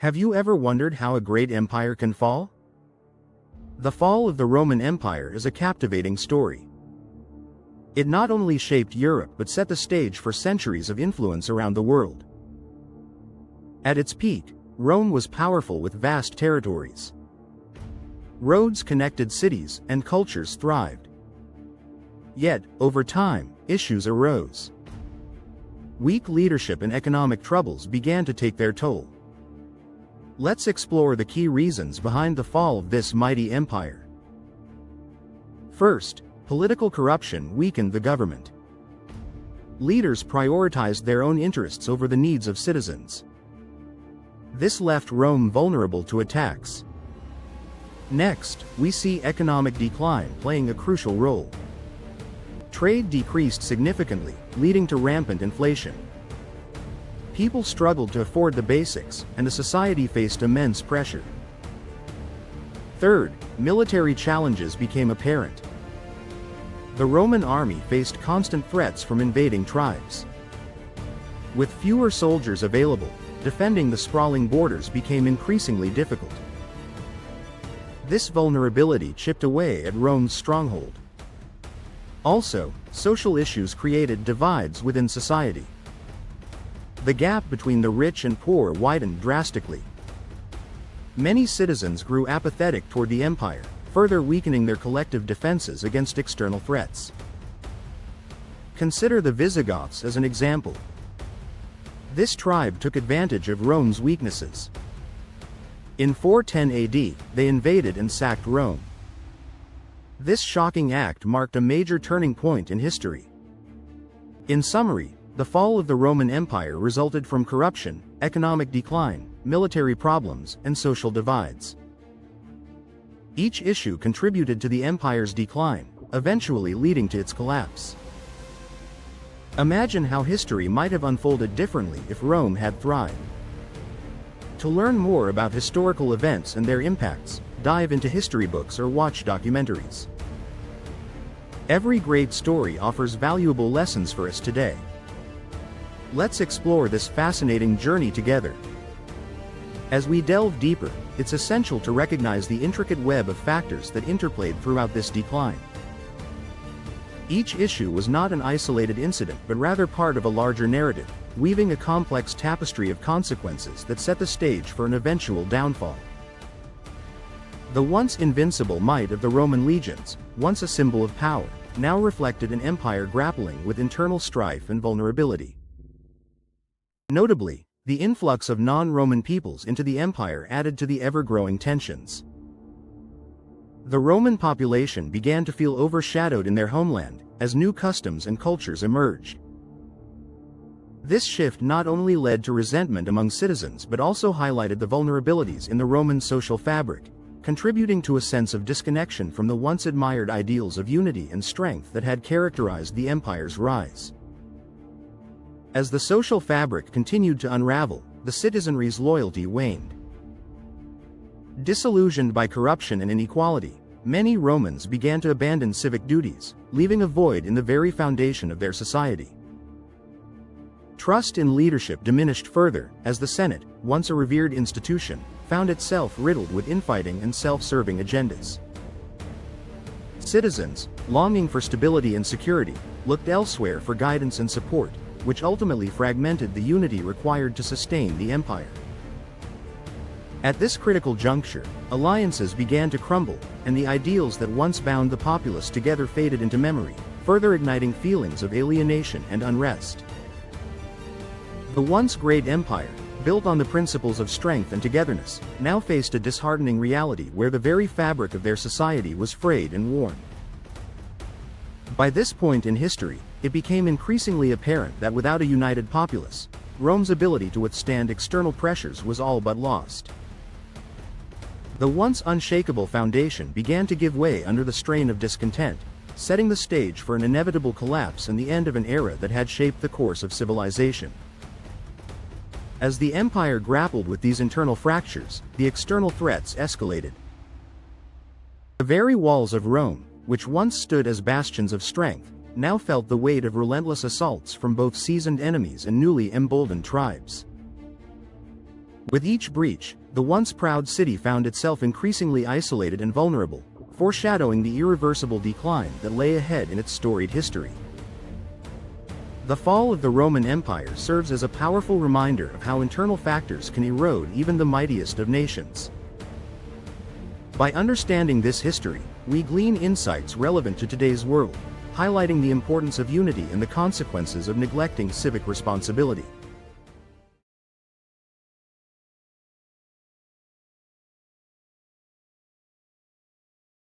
Have you ever wondered how a great empire can fall? The fall of the Roman Empire is a captivating story. It not only shaped Europe but set the stage for centuries of influence around the world. At its peak, Rome was powerful with vast territories. Roads connected cities, and cultures thrived. Yet, over time, issues arose. Weak leadership and economic troubles began to take their toll. Let's explore the key reasons behind the fall of this mighty empire. First, political corruption weakened the government. Leaders prioritized their own interests over the needs of citizens. This left Rome vulnerable to attacks. Next, we see economic decline playing a crucial role. Trade decreased significantly, leading to rampant inflation. People struggled to afford the basics, and the society faced immense pressure. Third, military challenges became apparent. The Roman army faced constant threats from invading tribes. With fewer soldiers available, defending the sprawling borders became increasingly difficult. This vulnerability chipped away at Rome's stronghold. Also, social issues created divides within society. The gap between the rich and poor widened drastically. Many citizens grew apathetic toward the empire, further weakening their collective defenses against external threats. Consider the Visigoths as an example. This tribe took advantage of Rome's weaknesses. In 410 AD, they invaded and sacked Rome. This shocking act marked a major turning point in history. In summary, the fall of the Roman Empire resulted from corruption, economic decline, military problems, and social divides. Each issue contributed to the empire's decline, eventually leading to its collapse. Imagine how history might have unfolded differently if Rome had thrived. To learn more about historical events and their impacts, dive into history books or watch documentaries. Every great story offers valuable lessons for us today. Let's explore this fascinating journey together. As we delve deeper, it's essential to recognize the intricate web of factors that interplayed throughout this decline. Each issue was not an isolated incident but rather part of a larger narrative, weaving a complex tapestry of consequences that set the stage for an eventual downfall. The once invincible might of the Roman legions, once a symbol of power, now reflected an empire grappling with internal strife and vulnerability. Notably, the influx of non-Roman peoples into the empire added to the ever-growing tensions. The Roman population began to feel overshadowed in their homeland, as new customs and cultures emerged. This shift not only led to resentment among citizens but also highlighted the vulnerabilities in the Roman social fabric, contributing to a sense of disconnection from the once admired ideals of unity and strength that had characterized the empire's rise. As the social fabric continued to unravel, the citizenry's loyalty waned. Disillusioned by corruption and inequality, many Romans began to abandon civic duties, leaving a void in the very foundation of their society. Trust in leadership diminished further, as the Senate, once a revered institution, found itself riddled with infighting and self-serving agendas. Citizens, longing for stability and security, looked elsewhere for guidance and support, which ultimately fragmented the unity required to sustain the empire. At this critical juncture, alliances began to crumble, and the ideals that once bound the populace together faded into memory, further igniting feelings of alienation and unrest. The once great empire, built on the principles of strength and togetherness, now faced a disheartening reality where the very fabric of their society was frayed and worn. By this point in history, it became increasingly apparent that without a united populace, Rome's ability to withstand external pressures was all but lost. The once unshakable foundation began to give way under the strain of discontent, setting the stage for an inevitable collapse and the end of an era that had shaped the course of civilization. As the empire grappled with these internal fractures, the external threats escalated. The very walls of Rome, which once stood as bastions of strength, now felt the weight of relentless assaults from both seasoned enemies and newly emboldened tribes. With each breach, the once proud city found itself increasingly isolated and vulnerable, foreshadowing the irreversible decline that lay ahead in its storied history. The fall of the Roman Empire serves as a powerful reminder of how internal factors can erode even the mightiest of nations. By understanding this history, we glean insights relevant to today's world, highlighting the importance of unity and the consequences of neglecting civic responsibility.